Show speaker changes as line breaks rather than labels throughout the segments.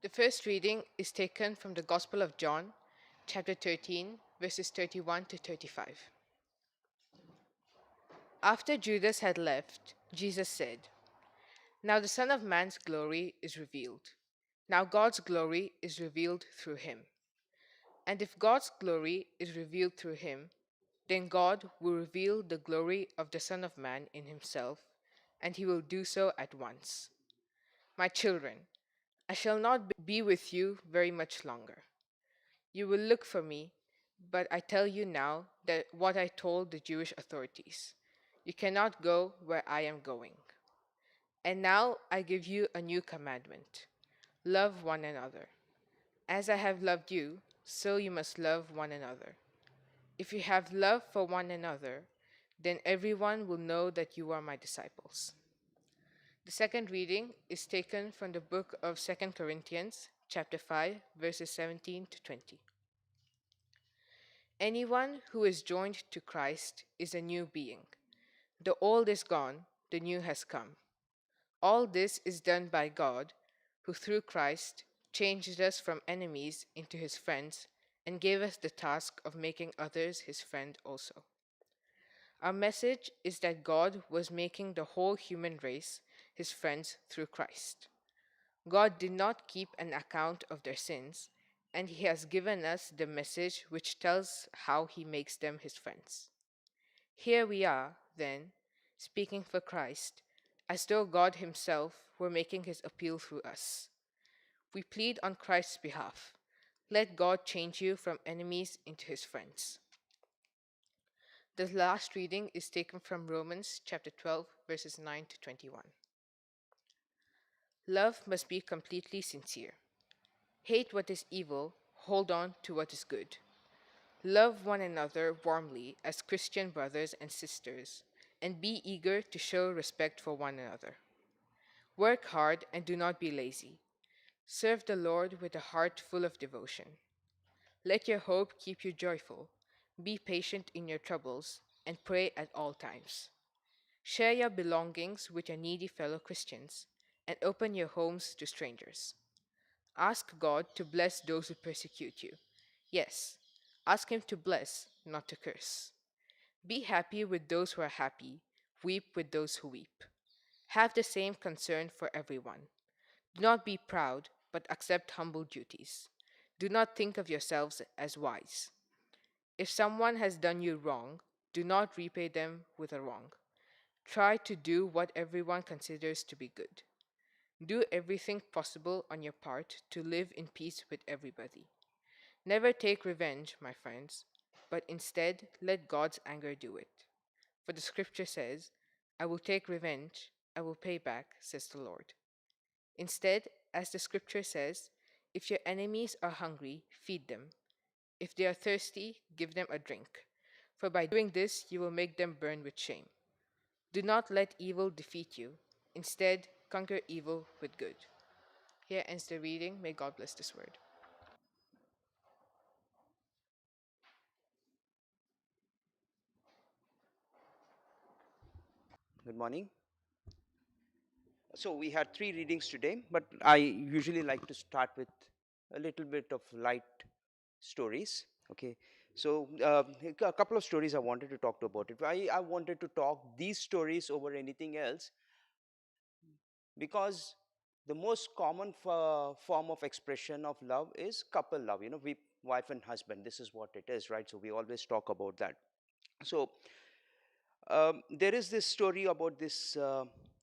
The first reading is taken from the Gospel of John, chapter 13, verses 31 to 35. After Judas had left, Jesus said, "Now the Son of Man's glory is revealed. Now God's glory is revealed through him. And if God's glory is revealed through him, then God will reveal the glory of the Son of Man in himself, and he will do so at once. My children, I shall not be with you very much longer. You will look for me, but I tell you now that what I told the Jewish authorities. You cannot go where I am going. And now I give you a new commandment: love one another. As I have loved you, so you must love one another. If you have love for one another, then everyone will know that you are my disciples." The second reading is taken from the book of 2 Corinthians, chapter 5, verses 17 to 20. Anyone who is joined to Christ is a new being. The old is gone, the new has come. All this is done by God, who through Christ changed us from enemies into his friends and gave us the task of making others his friend also. Our message is that God was making the whole human race his friends through Christ. God did not keep an account of their sins, and he has given us the message which tells how he makes them his friends. Here we are, then, speaking for Christ, as though God himself were making his appeal through us. We plead on Christ's behalf. Let God change you from enemies into his friends. The last reading is taken from Romans chapter 12, verses 9 to 21. Love must be completely sincere. Hate what is evil, hold on to what is good. Love one another warmly as Christian brothers and sisters, and be eager to show respect for one another. Work hard and do not be lazy. Serve the Lord with a heart full of devotion. Let your hope keep you joyful. Be patient in your troubles, and pray at all times. Share your belongings with your needy fellow Christians, and open your homes to strangers. Ask God to bless those who persecute you. Yes, ask Him to bless, not to curse. Be happy with those who are happy, weep with those who weep. Have the same concern for everyone. Do not be proud, but accept humble duties. Do not think of yourselves as wise. If someone has done you wrong, do not repay them with a wrong. Try to do what everyone considers to be good. Do everything possible on your part to live in peace with everybody. Never take revenge, my friends, but instead let God's anger do it. For the scripture says, "I will take revenge, I will pay back," says the Lord. Instead, as the scripture says, if your enemies are hungry, feed them. If they are thirsty, give them a drink. For by doing this, you will make them burn with shame. Do not let evil defeat you. Instead, conquer evil with good. Here ends the reading. May God bless this word.
Good morning. So we had three readings today, but I usually like to start with a little bit of light stories. Okay, so a couple of stories I wanted to talk about it. I wanted to talk these stories over anything else because the most common form of expression of love is couple love. You know, we wife and husband. This is what it is, right? So we always talk about that. So there is this story about this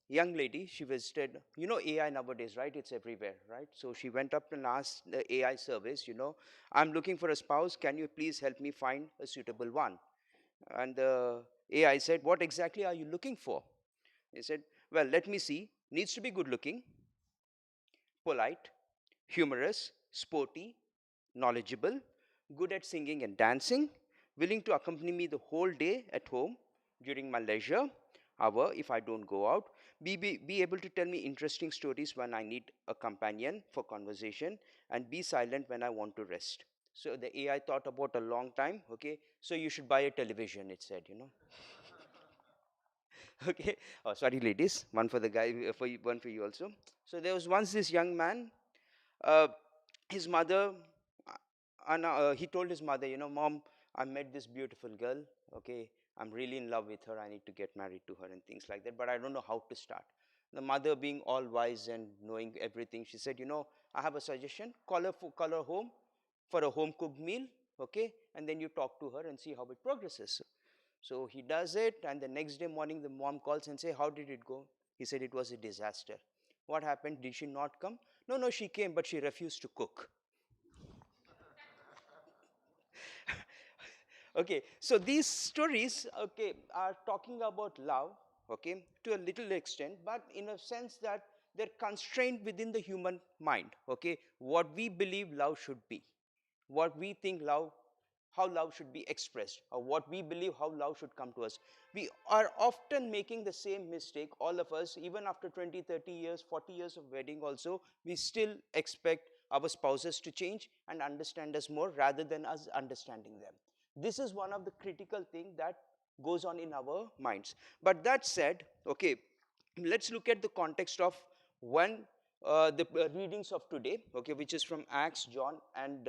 young lady. She visited, you know, AI nowadays, right? It's everywhere, right? So she went up and asked the AI service, you know, "I'm looking for a spouse. Can you please help me find a suitable one?" And the AI said, "What exactly are you looking for?" He said, "Well, let me see. Needs to be good looking, polite, humorous, sporty, knowledgeable, good at singing and dancing, willing to accompany me the whole day at home during my leisure hour if I don't go out, be able to tell me interesting stories when I need a companion for conversation, and be silent when I want to rest." So the AI thought about a long time. Okay, so you should buy a television, it said, you know. Okay, oh, sorry, ladies, one for the guy, one for you also. So there was once this young man. uh, his mother, he told his mother, Mom, I met this beautiful girl. Okay, I'm really in love with her. I need to get married to her and things like that, but I don't know how to start. The mother, being all wise and knowing everything, she said, I have a suggestion. Call her home for a home cooked meal. Okay, and then you talk to her and see how it progresses. So he does it, and the next day morning, the mom calls and say, how did it go? He said it was a disaster. What happened? Did she not come? No, no, she came, but she refused to cook. Okay, so these stories, okay, are talking about love, okay, to a little extent, but in a sense that they're constrained within the human mind, okay, what we believe love should be, what we think love, how love should be expressed, or what we believe how love should come to us. We are often making the same mistake, all of us, even after 20, 30 years, 40 years of wedding also, we still expect our spouses to change and understand us more rather than us understanding them. This is one of the critical things that goes on in our minds. But that said, okay, let's look at the context of when the readings of today, okay, which is from Acts, John, and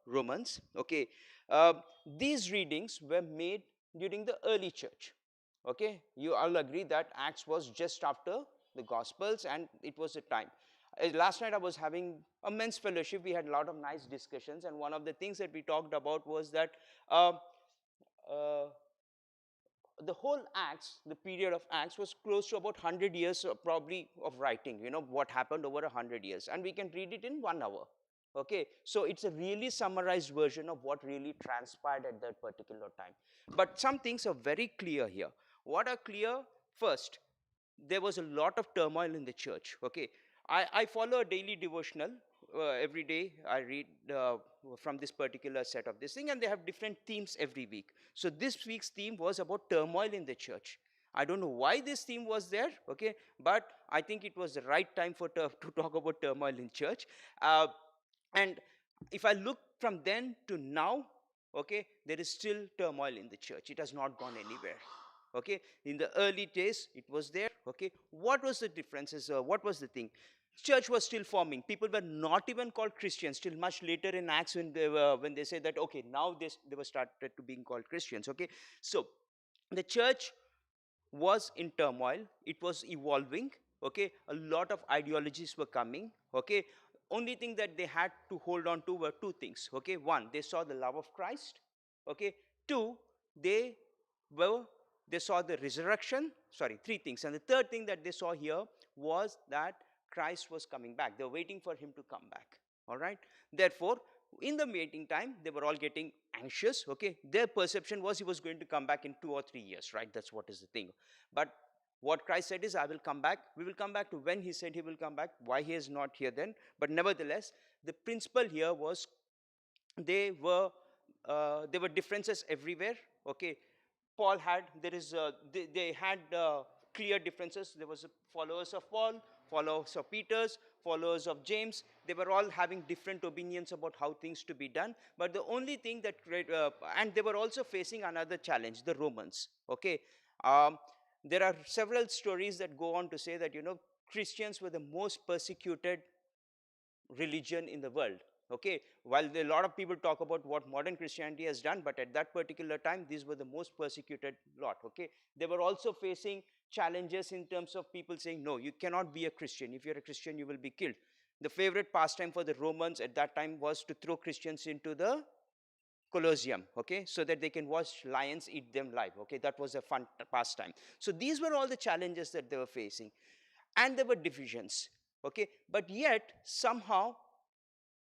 Romans. Okay, uh, these readings were made during the early church. Okay, you all agree that Acts was just after the Gospels, and it was a time. Last night I was having a men's fellowship. We had a lot of nice discussions, and one of the things that we talked about was that uh, uh, the whole Acts, the period of Acts, was close to about 100 years probably of writing, what happened over 100 years. And we can read it in 1 hour. Okay, so it's a really summarized version of what really transpired at that particular time. But some things are very clear here. What are clear? First, there was a lot of turmoil in the church. Okay, I follow a daily devotional. Every day I read from this particular set of this thing, and they have different themes every week. So this week's theme was about turmoil in the church. I don't know why this theme was there, okay, but I think it was the right time to talk about turmoil in church. And if I look from then to now, okay, there is still turmoil in the church. It has not gone anywhere. Okay, in the early days it was there. Okay, what was the differences? What was the thing? Church was still forming. People were not even called Christians till much later in Acts, when they say that, okay, now they were started to being called Christians. Okay, so the church was in turmoil. It was evolving. Okay, a lot of ideologies were coming. Okay, only thing that they had to hold on to were two things. Okay, one, they saw the love of Christ. Okay, two, they were they saw the resurrection. Sorry, three things. And the third thing that they saw here was that Christ was coming back. They were waiting for him to come back. All right, therefore, in the waiting time, they were all getting anxious. Okay, their perception was he was going to come back in 2 or 3 years, right? That's what is the thing. But what Christ said is, I will come back. We will come back to when he said he will come back, why he is not here then. But nevertheless, the principle here was they were there were differences everywhere. Okay, Paul had there is they had clear differences. There was followers of Paul, followers of Peter's, followers of James. They were all having different opinions about how things to be done. But the only thing that and they were also facing another challenge, the Romans. Okay, um, there are several stories that go on to say that Christians were the most persecuted religion in the world. Okay, while a lot of people talk about what modern Christianity has done, but at that particular time these were the most persecuted lot. Okay, they were also facing challenges in terms of people saying, no, you cannot be a Christian. If you're a Christian, you will be killed. The favorite pastime for the Romans at that time was to throw Christians into the Colosseum, okay, so that they can watch lions eat them live. Okay, that was a fun pastime. So these were all the challenges that they were facing, and there were divisions. Okay, but yet somehow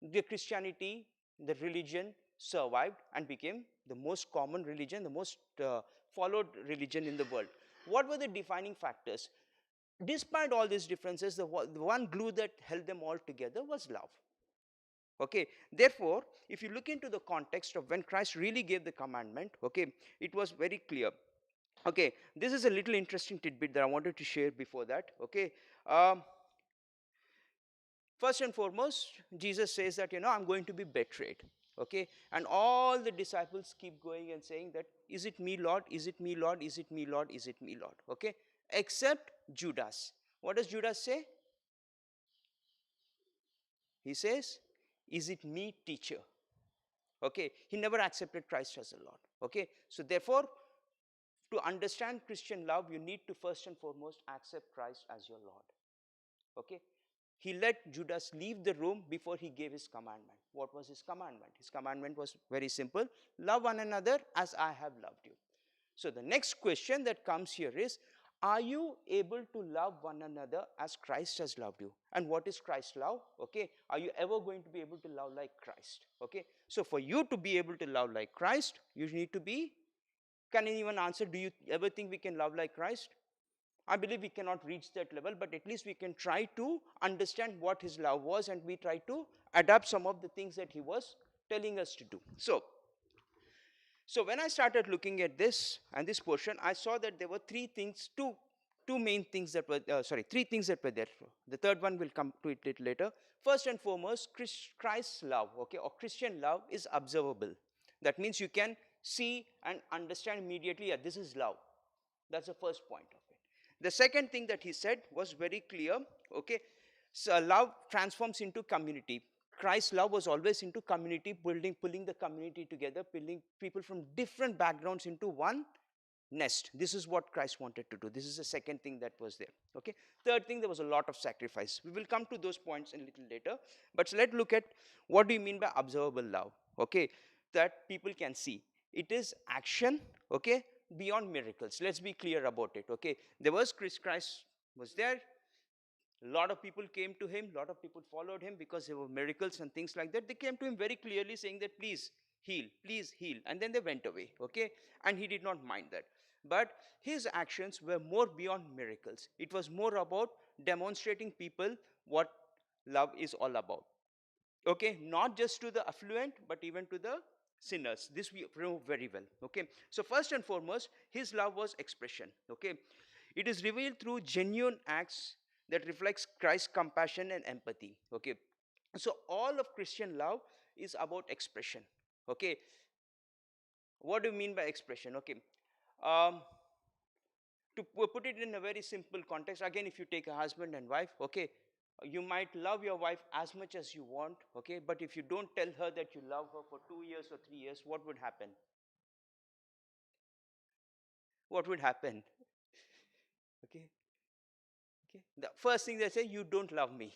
the Christianity, the religion, survived and became the most common religion, the most followed religion in the world. What were the defining factors? Despite all these differences, the one glue that held them all together was love. Okay, therefore, if you look into the context of when Christ really gave the commandment, okay, it was very clear. Okay, this is a little interesting tidbit that I wanted to share before that. Okay, um, first and foremost, Jesus says that, I'm going to be betrayed. Okay, and all the disciples keep going and saying that, is it me, Lord? Is it me, Lord? Is it me, Lord? Is it me, Lord? Okay, except Judas. What does Judas say? He says, is it me, teacher? Okay, he never accepted Christ as a Lord. Okay, so therefore, to understand Christian love, you need to first and foremost accept Christ as your Lord. Okay, he let Judas leave the room before he gave his commandment. What was his commandment? His commandment was very simple: love one another as I have loved you. So the next question that comes here is, are you able to love one another as Christ has loved you? And what is Christ's love? Okay, are you ever going to be able to love like Christ? Okay, so for you to be able to love like Christ, you need to be, can anyone answer, do you ever think we can love like Christ? I believe we cannot reach that level, but at least we can try to understand what his love was, and we try to adapt some of the things that he was telling us to do. So when I started looking at this and this portion, I saw that there were two main things that were, three things that were there. The third one will come to it little later. First and foremost, Christ's love, okay, or Christian love is observable. That means you can see and understand immediately, yeah, this is love. That's the first point of it. The second thing that he said was very clear, okay. So love transforms into community. Christ's love was always into community building, pulling the community together, pulling people from different backgrounds into one nest. This is what Christ wanted to do. This is the second thing that was there. Okay. Third thing, there was a lot of sacrifice. We will come to those points a little later. But let's look at what do you mean by observable love. Okay, that people can see. It is action. Okay, beyond miracles. Let's be clear about it. Okay, there was Christ was there. A lot of people came to him, a lot of people followed him because there were miracles and things like that. They came to him very clearly saying that please heal. And then they went away, okay? And he did not mind that. But his actions were more beyond miracles. It was more about demonstrating people what love is all about. Okay, not just to the affluent, but even to the sinners. This we know very well. Okay, so first and foremost, his love was expression. Okay, it is revealed through genuine acts that reflects Christ's compassion and empathy. Okay, so all of Christian love is about expression. Okay, what do you mean by expression? Okay, um, to put it in a very simple context, again, if you take a husband and wife, okay, you might love your wife as much as you want, okay, but if you don't tell her that you love her for 2 years or 3 years, what would happen? What would happen? Okay, okay. The first thing they say, you don't love me,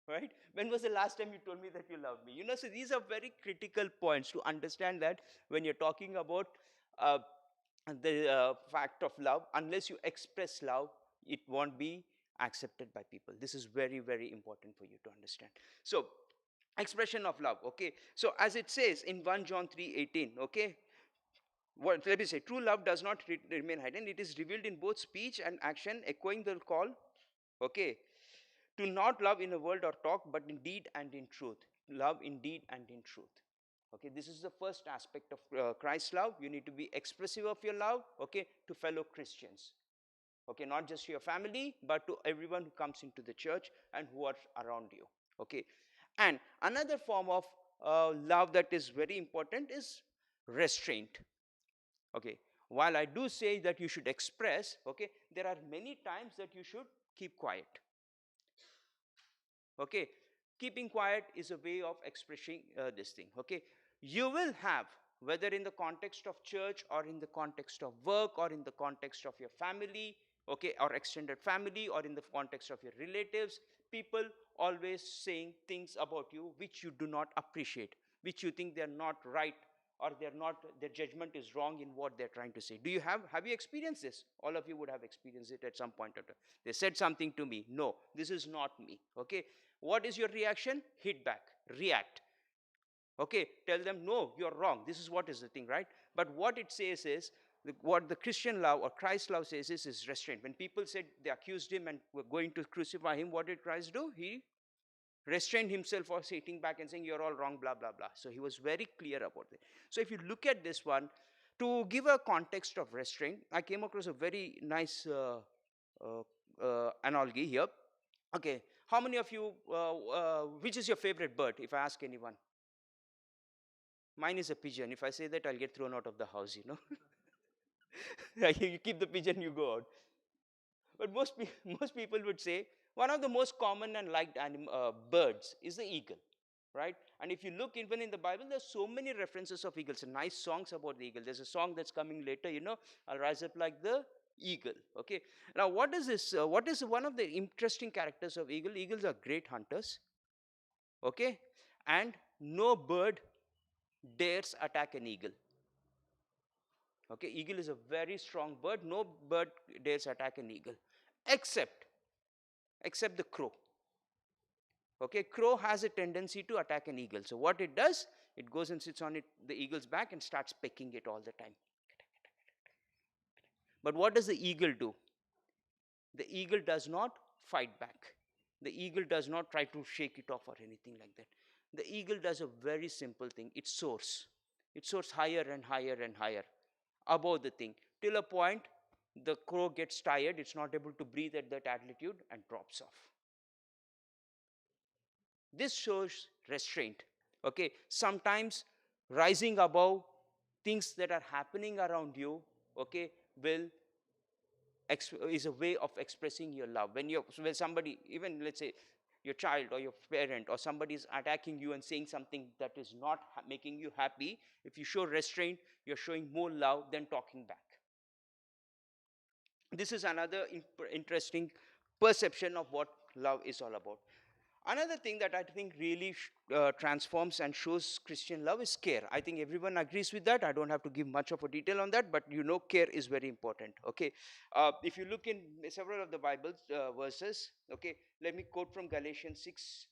right? When was the last time you told me that you love me? So these are very critical points to understand that when you're talking about uh, the fact of love, unless you express love, it won't be accepted by people. This is very, very important for you to understand. So, expression of love, okay. So, as it says in 1 John 3:18, okay, what let me say, true love does not remain hidden. It is revealed in both speech and action, echoing the call, okay, to not love in a word or talk, but in deed and in truth. Love in deed and in truth. Okay, this is the first aspect of Christ's love. You need to be expressive of your love, okay, to fellow Christians. Okay, not just to your family, but to everyone who comes into the church and who are around you. Okay, and another form of love that is very important is restraint. Okay, while I do say that you should express, okay, there are many times that you should keep quiet. Okay, keeping quiet is a way of expressing this thing. Okay, you will have, whether in the context of church or in the context of work or in the context of your family, okay, or extended family, or in the context of your relatives, people always saying things about you which you do not appreciate, which you think they're not right, or they're not, their judgment is wrong in what they're trying to say. Do you have you experienced this? All of you would have experienced it at some point of time. They said something to me, no, this is not me. Okay, what is your reaction? Hit back, react. Okay, tell them, no, you're wrong. This is what is the thing, right? But what it says is, what the Christian love or Christ love says is restraint. When people said they accused him and were going to crucify him, what did Christ do? He restrained himself for sitting back and saying, you're all wrong, blah, blah, blah. So he was very clear about it. So if you look at this one, to give a context of restraint, I came across a very nice analogy here. Okay, how many of you, which is your favorite bird, if I ask anyone? Mine is a pigeon. If I say that, I'll get thrown out of the house, you keep the pigeon, you go out. But most people would say, One of the most common and liked birds is the eagle, right? And if you look even in the Bible, there's so many references of eagles and nice songs about the eagle. There's a song that's coming later, I'll rise up like the eagle. Okay. Now, what is this? What is one of the interesting characters of eagle? Eagles are great hunters. Okay, and no bird dares attack an eagle. Okay, eagle is a very strong bird. No bird dares attack an eagle, except except the crow. Okay, crow has a tendency to attack an eagle. So what it does, it goes and sits on the eagle's back and starts pecking it all the time. But what does the eagle do? The eagle does not fight back. The eagle does not try to shake it off or anything like that. The eagle does a very simple thing. It soars. It soars higher and higher and higher above the thing till a point the crow gets tired. It's not able to breathe at that altitude and drops off. This shows restraint. Okay, sometimes rising above things that are happening around you, okay, will is a way of expressing your love. When somebody, even let's say your child or your parent or somebody is attacking you and saying something that is not making you happy, if you show restraint, you're showing more love than talking back. This is another interesting perception of what love is all about. Another thing that I think really transforms and shows Christian love is care. I think everyone agrees with that. I don't have to give much of a detail on that, but care is very important. Okay, if you look in several of the Bible verses, okay, let me quote from Galatians 6,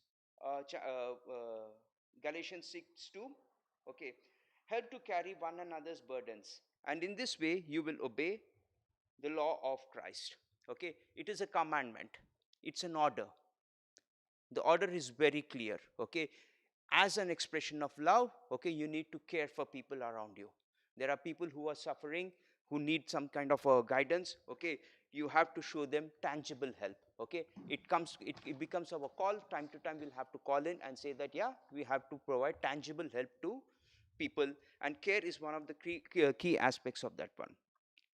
Galatians 6:2. Okay, help to carry one another's burdens, and in this way you will obey the law of Christ. Okay, it is a commandment. It's an order. The order is very clear. Okay, as an expression of love, okay, you need to care for people around you. There are people who are suffering, who need some kind of guidance. Okay, you have to show them tangible help. Okay, it becomes our call. Time to time we'll have to call in and say that, yeah, we have to provide tangible help to people, and care is one of the key aspects of that one.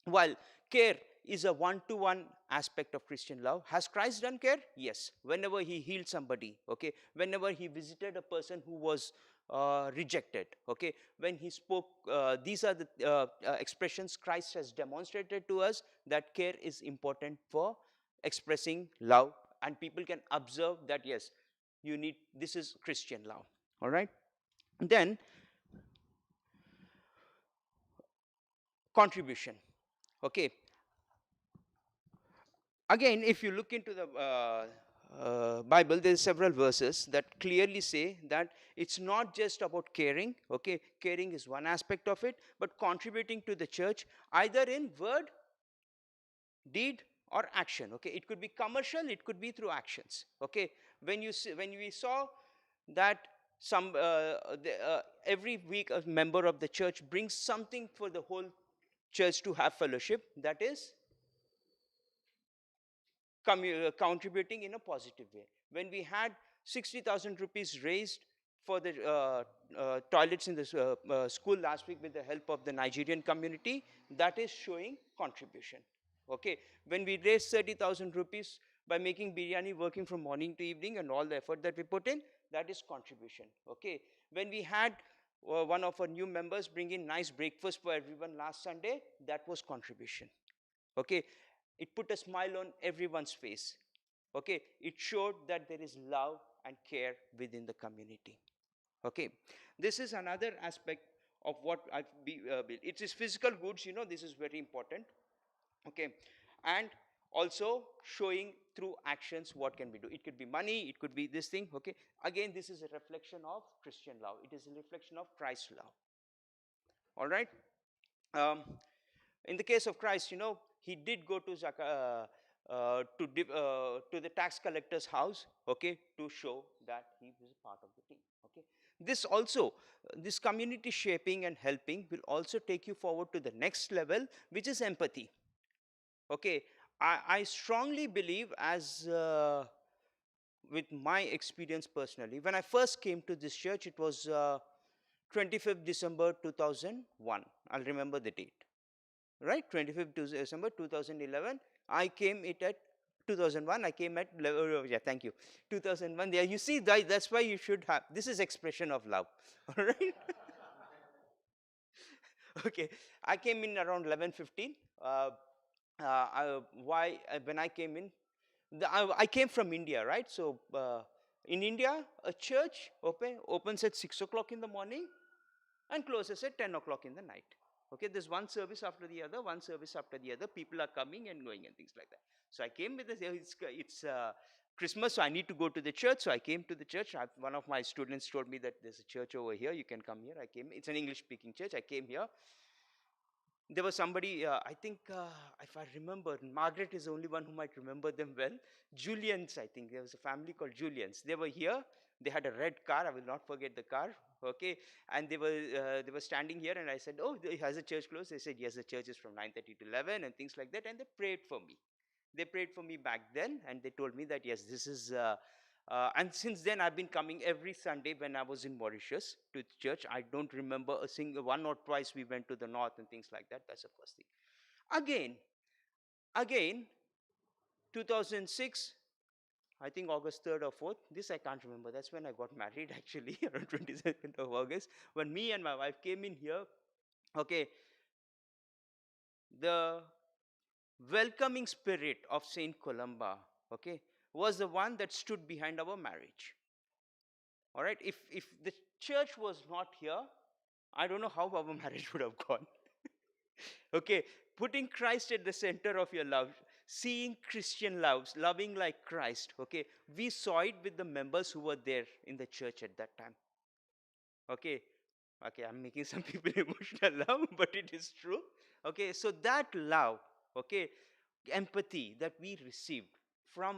While care is a one-to-one aspect of Christian love, has Christ done care? Yes. Whenever he healed somebody, okay, whenever he visited a person who was rejected, okay, when he spoke, these are the expressions Christ has demonstrated to us that care is important for expressing love, and people can observe that, yes, this is Christian love. All right. Then contribution. Okay, again, if you look into the Bible, there's several verses that clearly say that it's not just about caring. Okay, caring is one aspect of it, but contributing to the church either in word, deed, or action. Okay, it could be commercial, it could be through actions. Okay, when we saw that every week a member of the church brings something for the whole church to have fellowship, that is contributing in a positive way. When we had 60,000 rupees raised for the toilets in the school last week with the help of the Nigerian community, that is showing contribution. Okay, when we raised 30,000 rupees by making biryani, working from morning to evening, and all the effort that we put in, that is contribution. Okay, when we had one of our new members bring in nice breakfast for everyone last Sunday, that was contribution. Okay, it put a smile on everyone's face. Okay, it showed that there is love and care within the community. Okay, this is another aspect of what I've built. It is physical goods, this is very important. Okay, and also showing through actions what can we do. It could be money, it could be this thing. Okay, again, this is a reflection of Christian love. It is a reflection of Christ's love. All right. um, in the case of Christ, he did go to to the tax collector's house, okay, to show that he was a part of the team. Okay, this community shaping and helping will also take you forward to the next level, which is empathy. Okay, I strongly believe, as with my experience personally, when I first came to this church, it was 25th December 2001. I'll remember the date. Right, 25th December 2011, I came it at 2001 I came at yeah, thank you. 2001, there you see, that's why you should have, this is expression of love. All right. Okay, I came in around 11:15. Why when I came in, I came from India, right? So in India, a church opens at 6 o'clock in the morning and closes at 10 o'clock in the night. Okay, there's one service after the other, one service after the other. People are coming and going and things like that. So I came with this. It's Christmas, so I need to go to the church. So I came to the church. One of my students told me that there's a church over here. You can come here. I came. It's an English-speaking church. I came here. There was somebody, I think, if I remember, Margaret is the only one who might remember them well. Julians, I think. There was a family called Julians. They were here. They had a red car. I will not forget the car. Okay. And they were standing here, and I said, oh, has the church closed? They said, yes, the church is from 9:30 to 11 and things like that. And they prayed for me. They prayed for me back then, and they told me that, yes, this is and since then, I've been coming every Sunday when I was in Mauritius to church. I don't remember a single one or twice we went to the north and things like that. That's the first thing. Again, 2006, I think August 3rd or 4th. This I can't remember. That's when I got married, actually, around 22nd of August. When me and my wife came in here, okay, the welcoming spirit of Saint Columba, okay, was the one that stood behind our marriage. All right, if the church was not here, I don't know how our marriage would have gone. Okay, putting Christ at the center of your love, seeing Christian loves, loving like Christ. Okay, we saw it with the members who were there in the church at that time. Okay, okay, I'm making some people emotional now, but it is true. Okay, so that love, okay, empathy that we received from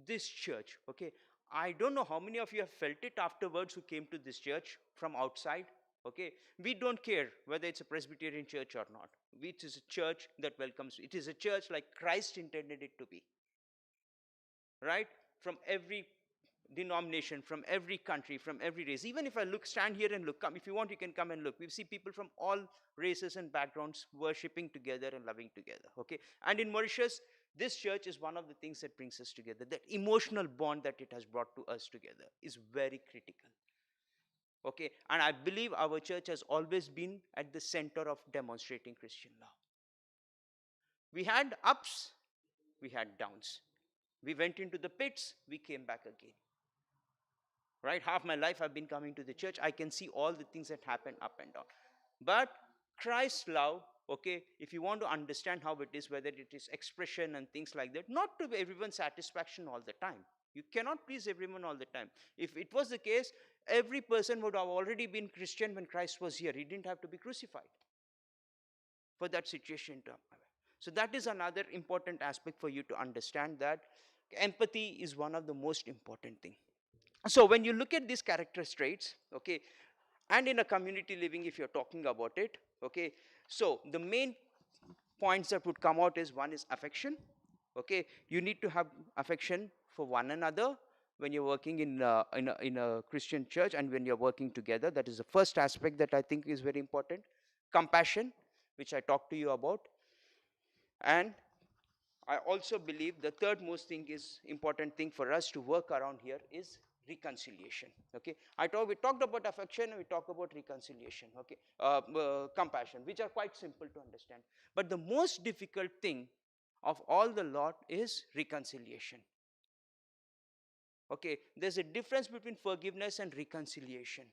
this church, okay, I don't know how many of you have felt it afterwards who came to this church from outside. Okay, we don't care whether it's a Presbyterian church or not. It is a church that welcomes. It is a church like Christ intended it to be, right? From every denomination, from every country, from every race. Even if I stand here and look, come, if you want, you can come and look. We see people from all races and backgrounds worshiping together and loving together. Okay, and in Mauritius, this church is one of the things that brings us together. That emotional bond that it has brought to us together is very critical. Okay, and I believe our church has always been at the center of demonstrating Christian love. We had ups, we had downs. We went into the pits, we came back again. Right? Half my life I've been coming to the church. I can see all the things that happen up and down. But Christ's love, okay, if you want to understand how it is, whether it is expression and things like that, not to everyone's satisfaction all the time. You cannot please everyone all the time. If it was the case, every person would have already been Christian when Christ was here. He didn't have to be crucified for that situation to happen. So that is another important aspect for you to understand, that empathy is one of the most important thing. So when you look at these character traits, okay, and in a community living, if you're talking about it, okay, so the main points that would come out is, one is affection. Okay, you need to have affection for one another when you're working in a Christian church, and when you're working together. That is the first aspect that I think is very important. Compassion, which I talked to you about. And I also believe the third most thing is important thing for us to work around here is reconciliation. Okay, we talked about affection, and we talked about reconciliation. Okay, compassion, which are quite simple to understand. But the most difficult thing of all the lot is reconciliation. Okay, there's a difference between forgiveness and reconciliation.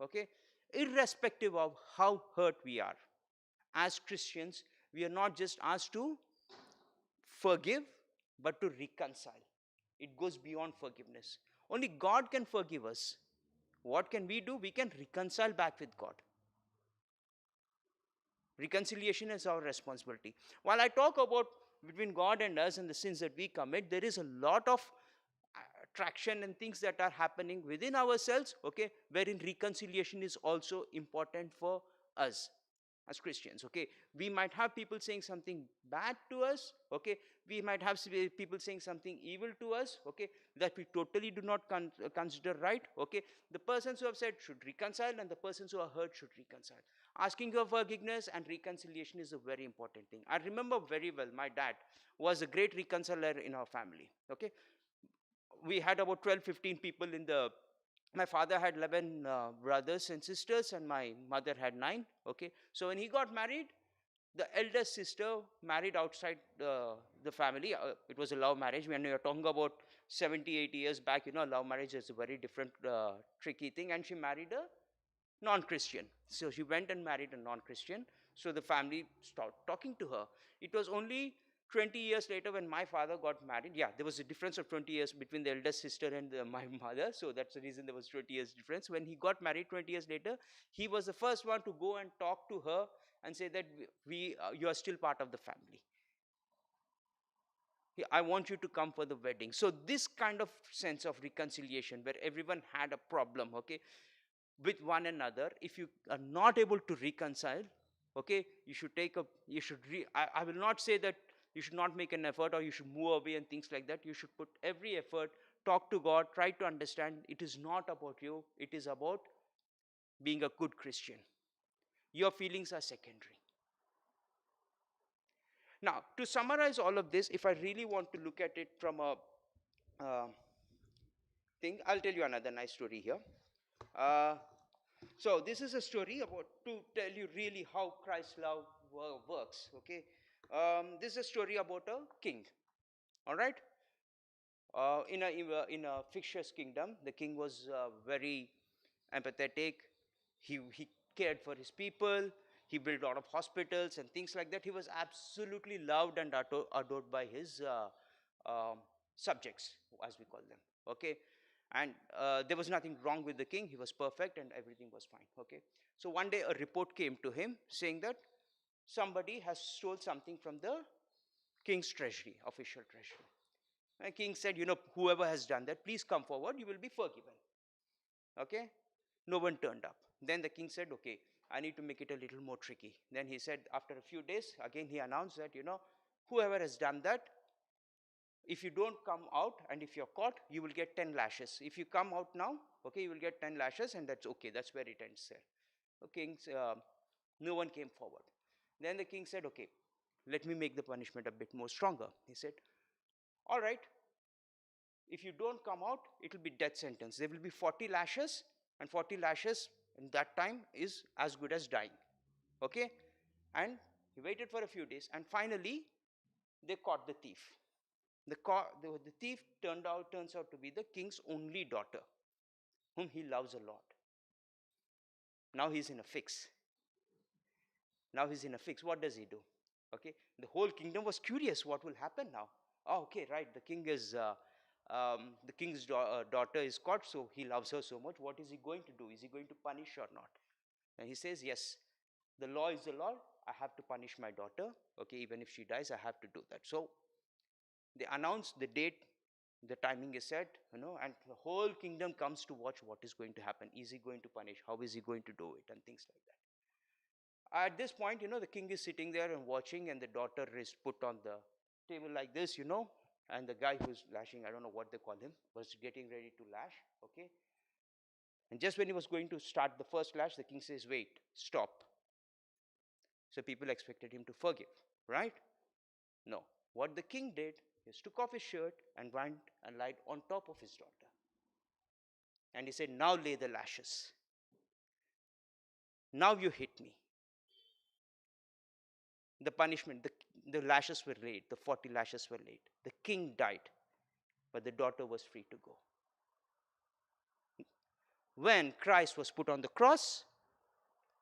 Okay, irrespective of how hurt we are, as Christians, we are not just asked to forgive, but to reconcile. It goes beyond forgiveness. Only God can forgive us. What can we do? We can reconcile back with God. Reconciliation is our responsibility. While I talk about between God and us and the sins that we commit, there is a lot of attraction and things that are happening within ourselves, okay, wherein reconciliation is also important for us as Christians. Okay, we might have people saying something bad to us, okay, we might have people saying something evil to us, okay, that we totally do not consider right, okay. The persons who have said should reconcile, and the persons who are hurt should reconcile. Asking for forgiveness and reconciliation is a very important thing. I remember very well, my dad was a great reconciler in our family, okay. We had about 12, 15 people in the, my father had 11 brothers and sisters, and my mother had 9, okay. So when he got married, the eldest sister married outside the family. It was a love marriage. When you're talking about 70, 80 years back, love marriage is a very different, tricky thing. And she married a non-Christian. So she went and married a non-Christian. So the family stopped talking to her. It was only 20 years later when my father got married. Yeah, there was a difference of 20 years between the eldest sister and my mother. So that's the reason there was 20 years difference. When he got married 20 years later, he was the first one to go and talk to her and say that you are still part of the family. I want you to come for the wedding. So this kind of sense of reconciliation where everyone had a problem, okay, with one another, if you are not able to reconcile, okay, you should take a, you should I will not say that you should not make an effort or you should move away and things like that. You should put every effort, talk to God, try to understand it is not about you, it is about being a good Christian. Your feelings are secondary. Now, to summarize all of this, if I really want to look at it from a uh, thing, I'll tell you another nice story here. Uh, so this is a story about to tell you really how Christ's love works. Okay, this is a story about a king. All right, in a fictitious kingdom, the king was very empathetic. He cared for his people. He built a lot of hospitals and things like that. He was absolutely loved and adored by his subjects, as we call them. Okay, and there was nothing wrong with the king. He was perfect and everything was fine. Okay, so one day a report came to him saying that somebody has stole something from the king's treasury, official treasury. The king said, whoever has done that, please come forward, you will be forgiven. Okay, no one turned up. Then the king said, okay, I need to make it a little more tricky. Then he said, after a few days, again he announced that, whoever has done that, if you don't come out and if you're caught, you will get 10 lashes. If you come out now, okay, you will get 10 lashes, and that's okay. That's where it ends there. Okay, no one came forward. Then the king said, okay, let me make the punishment a bit more stronger. He said, all right, if you don't come out, it will be death sentence. There will be 40 lashes, and 40 lashes in that time is as good as dying. Okay? And he waited for a few days, and finally, they caught the thief. The thief turns out to be the king's only daughter, whom he loves a lot. Now he's in a fix. What does he do? Okay, the whole kingdom was curious. What will happen now? Oh, okay, right. The king's daughter is caught, so he loves her so much. What is he going to do? Is he going to punish or not? And he says, yes, the law is the law. I have to punish my daughter. Okay, even if she dies, I have to do that. So they announce the date, the timing is set, and the whole kingdom comes to watch what is going to happen. Is he going to punish? How is he going to do it? And things like that. At this point, the king is sitting there and watching, and the daughter is put on the table like this, and the guy who's lashing, I don't know what they call him, was getting ready to lash, okay? And just when he was going to start the first lash, the king says, wait, stop. So people expected him to forgive, right? No. What the king did is took off his shirt and went and lied on top of his daughter. And he said, now lay the lashes. Now you hit me. The punishment, the lashes were laid, the 40 lashes were laid. The king died, but the daughter was free to go. When Christ was put on the cross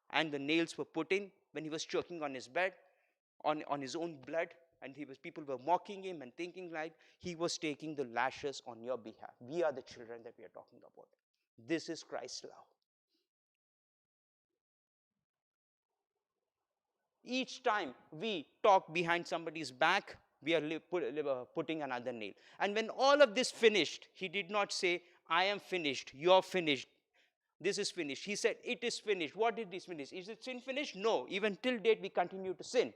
and the nails were put in, when he was choking on his bed, on his own blood, and people were mocking him and thinking like he was taking the lashes on your behalf. We are the children that we are talking about. This is Christ's love. Each time we talk behind somebody's back, we are putting another nail. And when all of this finished, he did not say, I am finished, you're finished, this is finished. He said, it is finished. What is finished? Is it sin finished? No. Even till date, we continue to sin.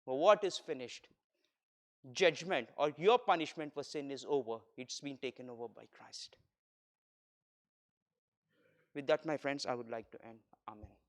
But what is finished? judgment or your punishment for sin is over. It's been taken over by Christ. With that, my friends, I would like to end. Amen.